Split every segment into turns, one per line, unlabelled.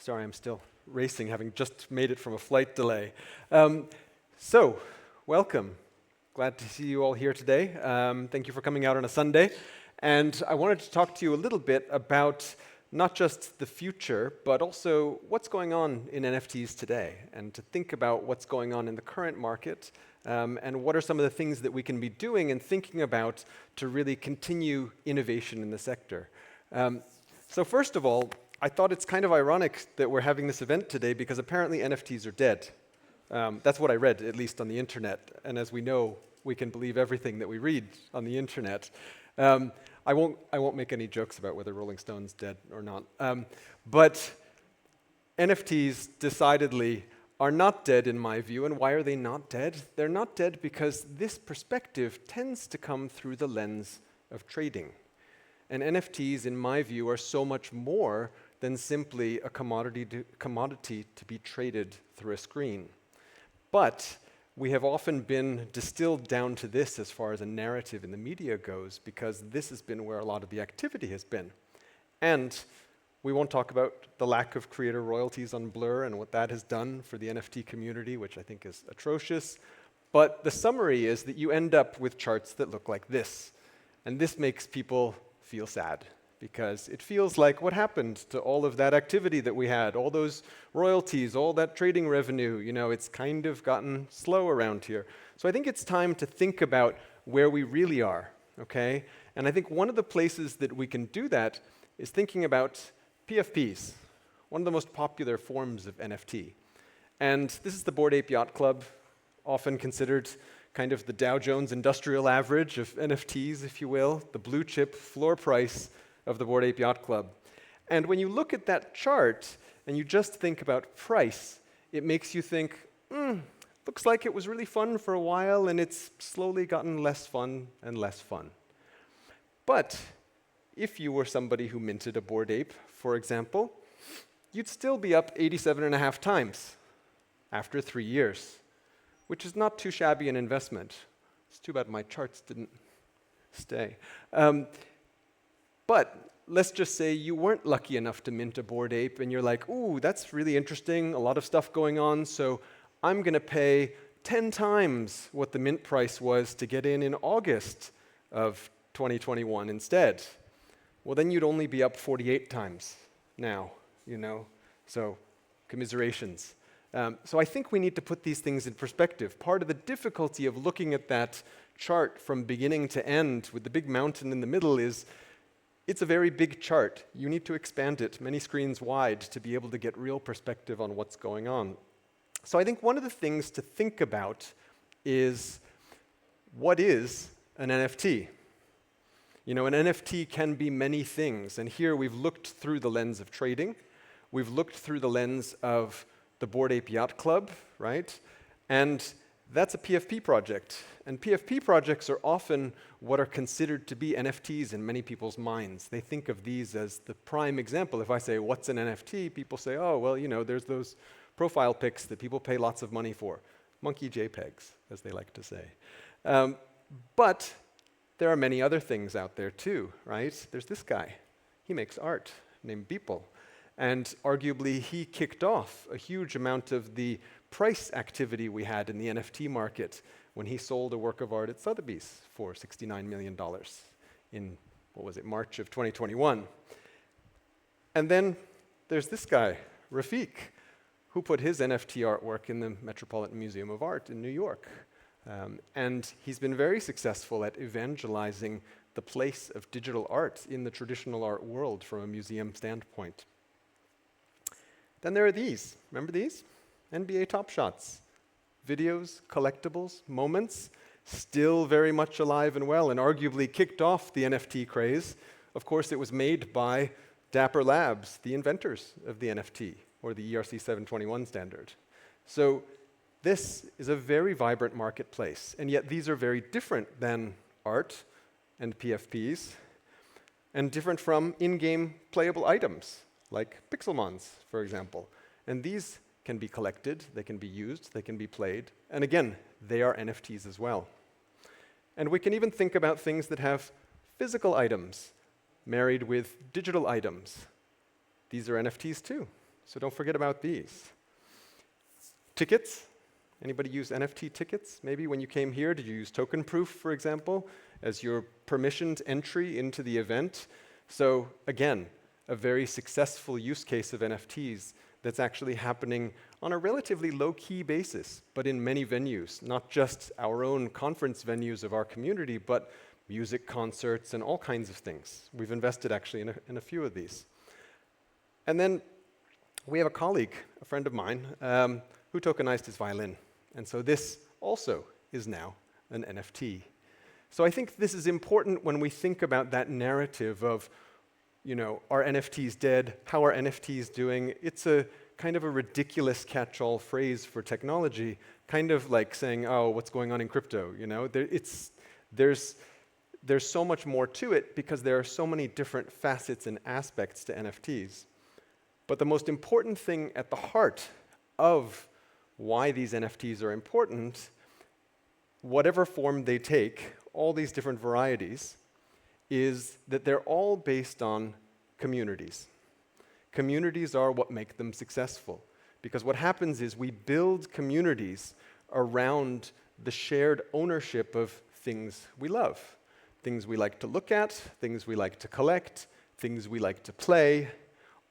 Sorry, I'm still racing, having just made it from a flight delay. So, welcome. Glad to see you all here today. Thank you for coming out on a Sunday. And I wanted to talk to you a little bit about not just the future, but also what's going on in NFTs today, and to think about what's going on in the current market, and what are some of the things that we can be doing and thinking about to really continue innovation in the sector. So first of all, I thought it's kind of ironic that we're having this event today because apparently NFTs are dead. That's what I read, at least on the internet. And as we know, we can believe everything that we read on the internet. I won't make any jokes about whether Rolling Stone's dead or not. But NFTs decidedly are not dead in my view. And why are they not dead? They're not dead because this perspective tends to come through the lens of trading. And NFTs, in my view, are so much more than simply a commodity to be traded through a screen. But we have often been distilled down to this as far as a narrative in the media goes, because this has been where a lot of the activity has been. And we won't talk about the lack of creator royalties on Blur and what that has done for the NFT community, which I think is atrocious. But the summary is that you end up with charts that look like this. And this makes people feel sad, because it feels like what happened to all of that activity that we had, all those royalties, all that trading revenue, it's kind of gotten slow around here. So I think it's time to think about where we really are, okay? And I think one of the places that we can do that is thinking about PFPs, one of the most popular forms of NFT. And this is the Bored Ape Yacht Club, often considered kind of the Dow Jones Industrial Average of NFTs, if you will, the blue chip floor price of the Bored Ape Yacht Club. And when you look at that chart and you just think about price, it makes you think, looks like it was really fun for a while and it's slowly gotten less fun and less fun. But if you were somebody who minted a Bored Ape, for example, you'd still be up 87.5 times after 3 years, which is not too shabby an investment. It's too bad my charts didn't stay. But let's just say you weren't lucky enough to mint a Bored Ape and you're like, ooh, that's really interesting, a lot of stuff going on, so I'm going to pay 10 times what the mint price was to get in August of 2021 instead. Well, then you'd only be up 48 times now, so commiserations. So I think we need to put these things in perspective. Part of the difficulty of looking at that chart from beginning to end with the big mountain in the middle is it's a very big chart. You need to expand it many screens wide to be able to get real perspective on what's going on. So I think one of the things to think about is, what is an NFT? An NFT can be many things, and here we've looked through the lens of trading. We've looked through the lens of the Bored Ape Yacht Club, right? And that's a PFP project. And PFP projects are often what are considered to be NFTs in many people's minds. They think of these as the prime example. If I say, what's an NFT? People say, oh, well, there's those profile pics that people pay lots of money for. Monkey JPEGs, as they like to say. But there are many other things out there too, right? There's this guy. He makes art named Beeple. And arguably, he kicked off a huge amount of the price activity we had in the NFT market when he sold a work of art at Sotheby's for $69 million in, March of 2021. And then there's this guy, Rafik, who put his NFT artwork in the Metropolitan Museum of Art in New York. And he's been very successful at evangelizing the place of digital art in the traditional art world from a museum standpoint. Then there are these. Remember these? NBA Top Shots. Videos, collectibles, moments, still very much alive and well, and arguably kicked off the NFT craze. Of course, it was made by Dapper Labs, the inventors of the NFT, or the ERC 721 standard. So this is a very vibrant marketplace, and yet these are very different than art and PFPs, and different from in-game playable items, like Pixelmons, for example. And these can be collected, they can be used, they can be played, and again, they are NFTs as well. And we can even think about things that have physical items married with digital items. These are NFTs too. So don't forget about these. Tickets. Anybody use NFT tickets? Maybe when you came here, did you use token proof, for example, as your permissioned entry into the event? So again, a very successful use case of NFTs that's actually happening on a relatively low-key basis, but in many venues, not just our own conference venues of our community, but music concerts and all kinds of things. We've invested actually in a few of these. And then we have a colleague, a friend of mine, who tokenized his violin. And so this also is now an NFT. So I think this is important when we think about that narrative of, are NFTs dead? How are NFTs doing? It's a kind of a ridiculous catch-all phrase for technology, kind of like saying, oh, what's going on in crypto? There's so much more to it because there are so many different facets and aspects to NFTs. But the most important thing at the heart of why these NFTs are important, whatever form they take, all these different varieties, is that they're all based on communities. Communities are what make them successful. Because what happens is we build communities around the shared ownership of things we love. Things we like to look at, things we like to collect, things we like to play.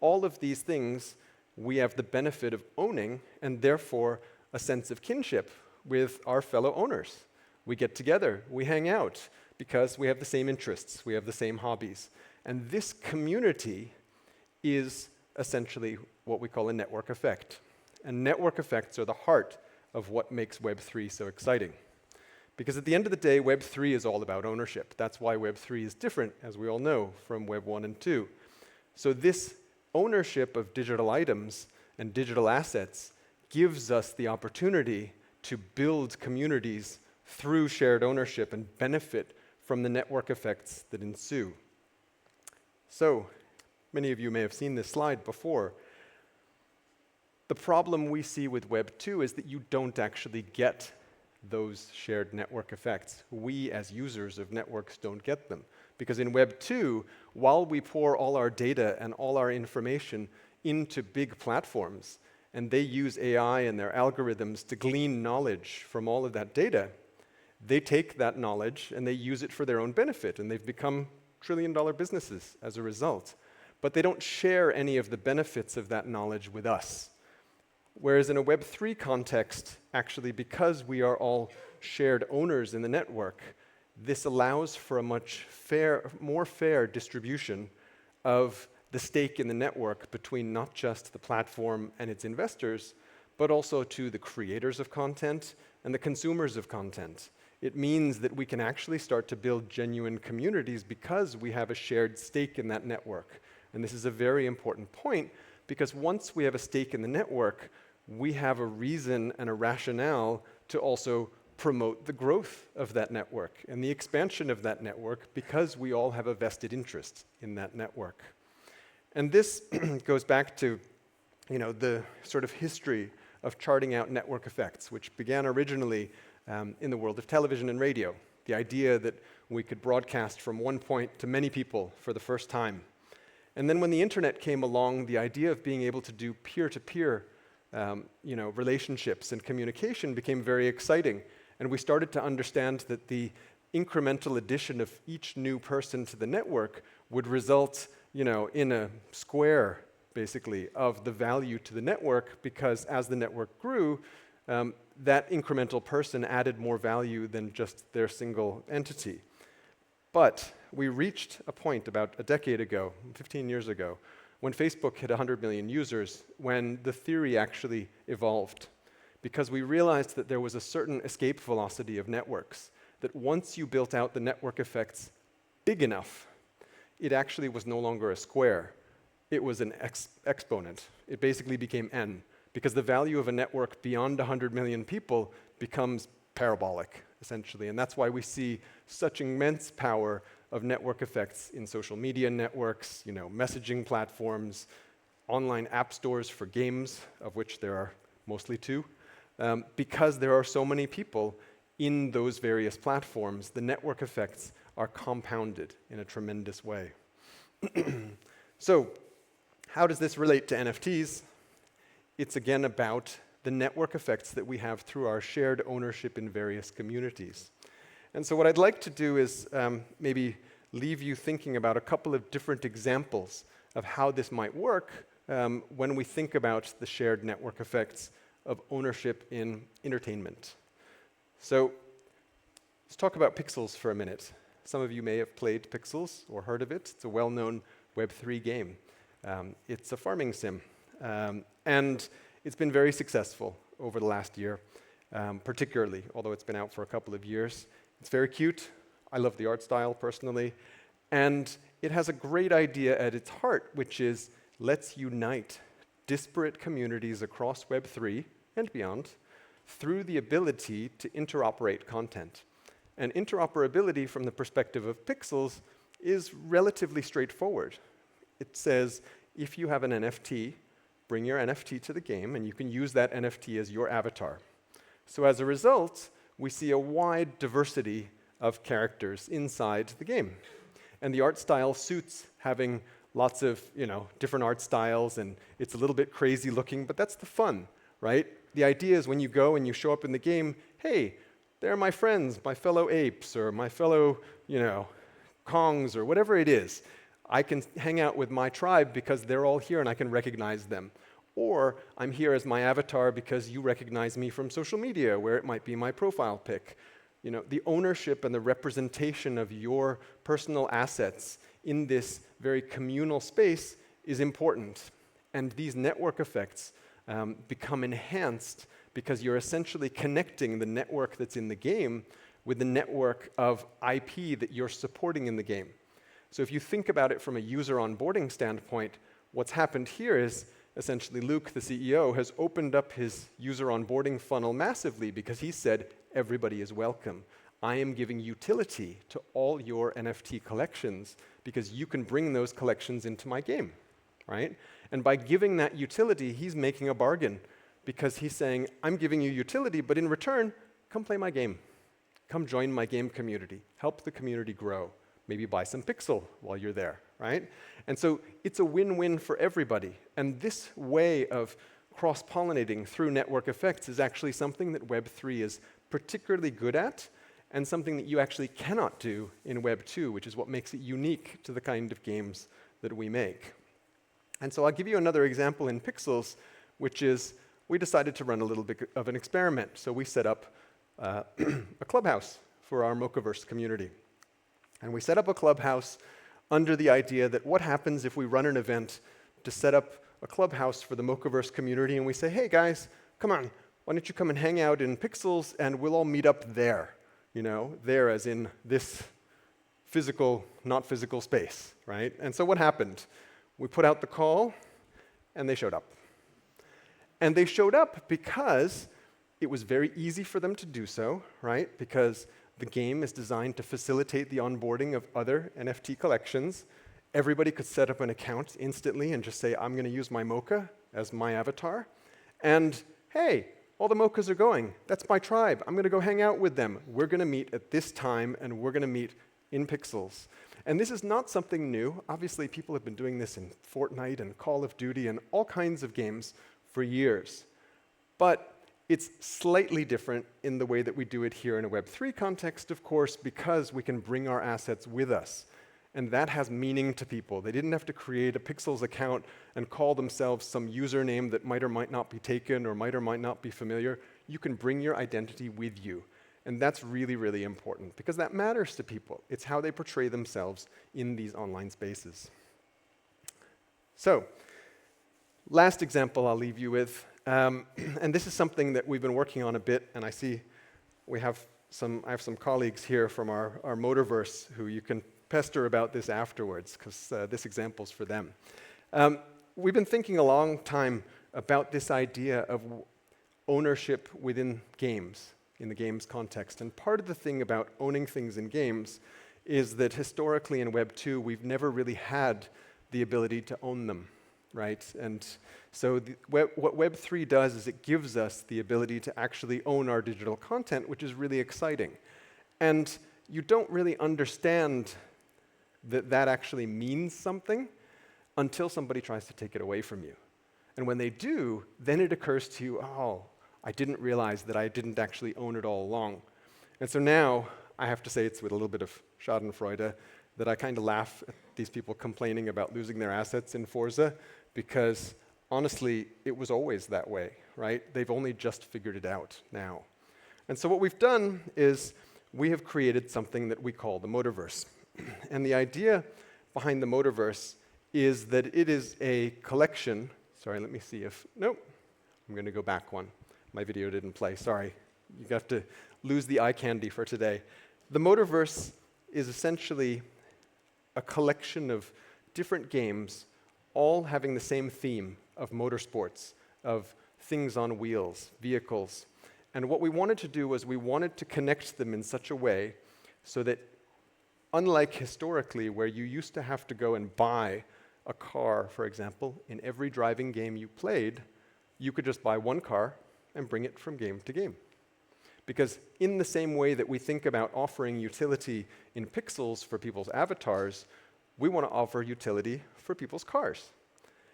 All of these things we have the benefit of owning, and therefore a sense of kinship with our fellow owners. We get together, we hang out, because we have the same interests, we have the same hobbies. And this community is essentially what we call a network effect. And network effects are the heart of what makes Web3 so exciting. Because at the end of the day, Web3 is all about ownership. That's why Web3 is different, as we all know, from Web 1 and 2. So this ownership of digital items and digital assets gives us the opportunity to build communities through shared ownership and benefit from the network effects that ensue. So, many of you may have seen this slide before. The problem we see with Web 2 is that you don't actually get those shared network effects. We, as users of networks, don't get them. Because in Web 2, while we pour all our data and all our information into big platforms, and they use AI and their algorithms to glean knowledge from all of that data, they take that knowledge and they use it for their own benefit, and they've become trillion-dollar businesses as a result. But they don't share any of the benefits of that knowledge with us. Whereas in a Web 3 context, actually, because we are all shared owners in the network, this allows for a much more fair distribution of the stake in the network between not just the platform and its investors, but also to the creators of content and the consumers of content. It means that we can actually start to build genuine communities because we have a shared stake in that network. And this is a very important point, because once we have a stake in the network, we have a reason and a rationale to also promote the growth of that network and the expansion of that network, because we all have a vested interest in that network. And this goes back to the sort of history of charting out network effects, which began originally in the world of television and radio. The idea that we could broadcast from one point to many people for the first time. And then when the internet came along, the idea of being able to do peer-to-peer relationships and communication became very exciting. And we started to understand that the incremental addition of each new person to the network would result, in a square, basically, of the value to the network, because as the network grew, that incremental person added more value than just their single entity. But we reached a point about a decade ago, 15 years ago, when Facebook hit 100 million users, when the theory actually evolved. Because we realized that there was a certain escape velocity of networks, that once you built out the network effects big enough, it actually was no longer a square. It was an exponent. It basically became n, because the value of a network beyond 100 million people becomes parabolic, essentially. And that's why we see such immense power of network effects in social media networks, messaging platforms, online app stores for games, of which there are mostly two. Because there are so many people in those various platforms, the network effects are compounded in a tremendous way. So, how does this relate to NFTs? it's again about the network effects that we have through our shared ownership in various communities. And so what I'd like to do is maybe leave you thinking about a couple of different examples of how this might work when we think about the shared network effects of ownership in entertainment. So let's talk about Pixels for a minute. Some of you may have played Pixels or heard of it. It's a well-known Web3 game. It's a farming sim. And it's been very successful over the last year, particularly, although it's been out for a couple of years. It's very cute. I love the art style personally. And it has a great idea at its heart, which is let's unite disparate communities across Web3 and beyond through the ability to interoperate content. And interoperability from the perspective of Pixels is relatively straightforward. It says if you have an NFT, bring your NFT to the game, and you can use that NFT as your avatar. So as a result, we see a wide diversity of characters inside the game. And the art style suits having lots of, different art styles, and it's a little bit crazy looking, but that's the fun, right? The idea is when you go and you show up in the game, hey, they're my friends, my fellow apes, or my fellow, Kongs, or whatever it is. I can hang out with my tribe because they're all here and I can recognize them. Or I'm here as my avatar because you recognize me from social media, where it might be my profile pic. The ownership and the representation of your personal assets in this very communal space is important. And these network effects become enhanced because you're essentially connecting the network that's in the game with the network of IP that you're supporting in the game. So if you think about it from a user onboarding standpoint, what's happened here is essentially Luke, the CEO, has opened up his user onboarding funnel massively because he said, everybody is welcome. I am giving utility to all your NFT collections because you can bring those collections into my game, right? And by giving that utility, he's making a bargain because he's saying, I'm giving you utility, but in return, come play my game. Come join my game community. Help the community grow. Maybe buy some Pixel while you're there, right? And so it's a win-win for everybody. And this way of cross-pollinating through network effects is actually something that Web3 is particularly good at, and something that you actually cannot do in Web 2, which is what makes it unique to the kind of games that we make. And so I'll give you another example in Pixels, which is we decided to run a little bit of an experiment. So we set up a clubhouse for our Mochaverse community. And we set up a clubhouse under the idea that what happens if we run an event to set up a clubhouse for the Mochaverse community, and we say, hey guys, come on, why don't you come and hang out in Pixels and we'll all meet up there. There as in this physical, not physical space, right? And so what happened? We put out the call, and they showed up. And they showed up because it was very easy for them to do so, right? Because the game is designed to facilitate the onboarding of other NFT collections. Everybody could set up an account instantly and just say, I'm going to use my Mocha as my avatar. And hey, all the Mochas are going. That's my tribe. I'm going to go hang out with them. We're going to meet at this time, and we're going to meet in Pixels. And this is not something new. Obviously, people have been doing this in Fortnite and Call of Duty and all kinds of games for years. But it's slightly different in the way that we do it here in a Web3 context, of course, because we can bring our assets with us. And that has meaning to people. They didn't have to create a Pixels account and call themselves some username that might or might not be taken or might not be familiar. You can bring your identity with you. And that's really, really important because that matters to people. It's how they portray themselves in these online spaces. So, last example I'll leave you with. And this is something that we've been working on a bit, and I see I have some colleagues here from our Motorverse who you can pester about this afterwards, because this example's for them. We've been thinking a long time about this idea of ownership within games, in the games context. And part of the thing about owning things in games is that historically in Web 2, we've never really had the ability to own them, right? And so what Web 3 does is it gives us the ability to actually own our digital content, which is really exciting. And you don't really understand that that actually means something until somebody tries to take it away from you. And when they do, then it occurs to you, oh, I didn't realize that I didn't actually own it all along. And so now, I have to say it's with a little bit of schadenfreude that I kind of laugh at these people complaining about losing their assets in Forza, because honestly, it was always that way, right? They've only just figured it out now. And so what we've done is we have created something that we call the Motorverse. And the idea behind the Motorverse is that it is a collection. Sorry, let me see if, nope, I'm going to go back one. My video didn't play, sorry. You have to lose the eye candy for today. The Motorverse is essentially a collection of different games, all having the same theme of motorsports, of things on wheels, vehicles. And what we wanted to do was we wanted to connect them in such a way so that, unlike historically, where you used to have to go and buy a car, for example, in every driving game you played, you could just buy one car and bring it from game to game. Because in the same way that we think about offering utility in pixels for people's avatars, we want to offer utility for people's cars.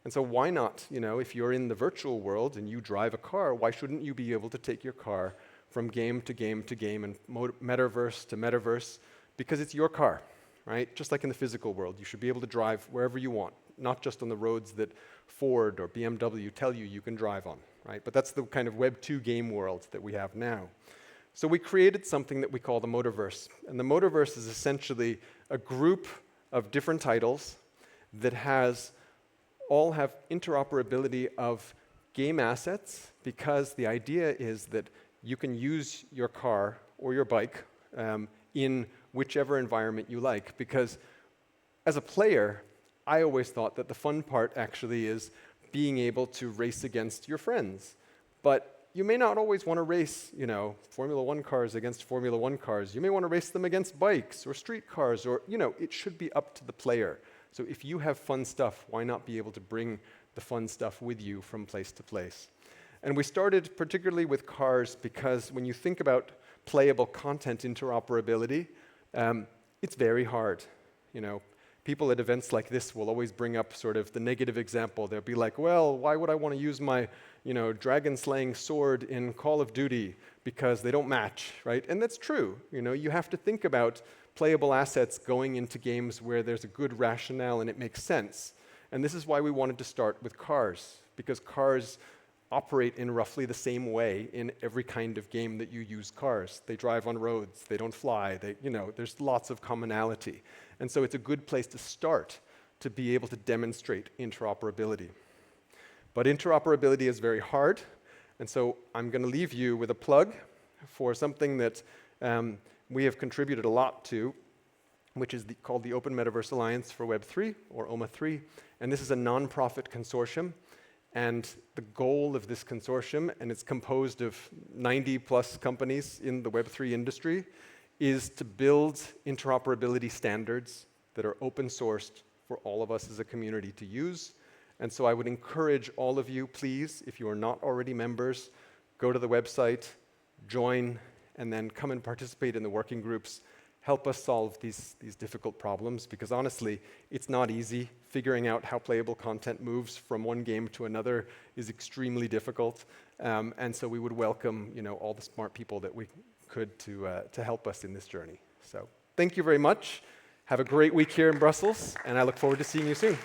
And so why not, if you're in the virtual world and you drive a car, why shouldn't you be able to take your car from game to game to game and metaverse to metaverse? Because it's your car, right? Just like in the physical world, you should be able to drive wherever you want, not just on the roads that Ford or BMW tell you can drive on, right? But that's the kind of Web 2 game world that we have now. So we created something that we call the Motorverse. And the Motorverse is essentially a group of different titles that all have interoperability of game assets, because the idea is that you can use your car or your bike in whichever environment you like. Because as a player, I always thought that the fun part actually is being able to race against your friends. But you may not always want to race, Formula 1 cars against Formula 1 cars. You may want to race them against bikes or street cars, or, it should be up to the player. So if you have fun stuff, why not be able to bring the fun stuff with you from place to place? And we started particularly with cars because when you think about playable content interoperability, it's very hard. People at events like this will always bring up sort of the negative example. They'll be like, well, why would I want to use my dragon-slaying sword in Call of Duty? Because they don't match, right? And that's true. You have to think about playable assets going into games where there's a good rationale and it makes sense. And this is why we wanted to start with cars, because cars operate in roughly the same way in every kind of game that you use cars. They drive on roads, they don't fly, there's lots of commonality. And so it's a good place to start to be able to demonstrate interoperability. But interoperability is very hard, and so I'm going to leave you with a plug for something that we have contributed a lot to, which is called the Open Metaverse Alliance for Web3, or OMA3, and this is a non-profit consortium. And the goal of this consortium, and it's composed of 90+ companies in the Web3 industry, is to build interoperability standards that are open sourced for all of us as a community to use. And so I would encourage all of you, please, if you are not already members, go to the website, join, and then come and participate in the working groups. Help us solve these difficult problems, because honestly, it's not easy. Figuring out how playable content moves from one game to another is extremely difficult. And so we would welcome all the smart people that we could to help us in this journey. So thank you very much. Have a great week here in Brussels, and I look forward to seeing you soon.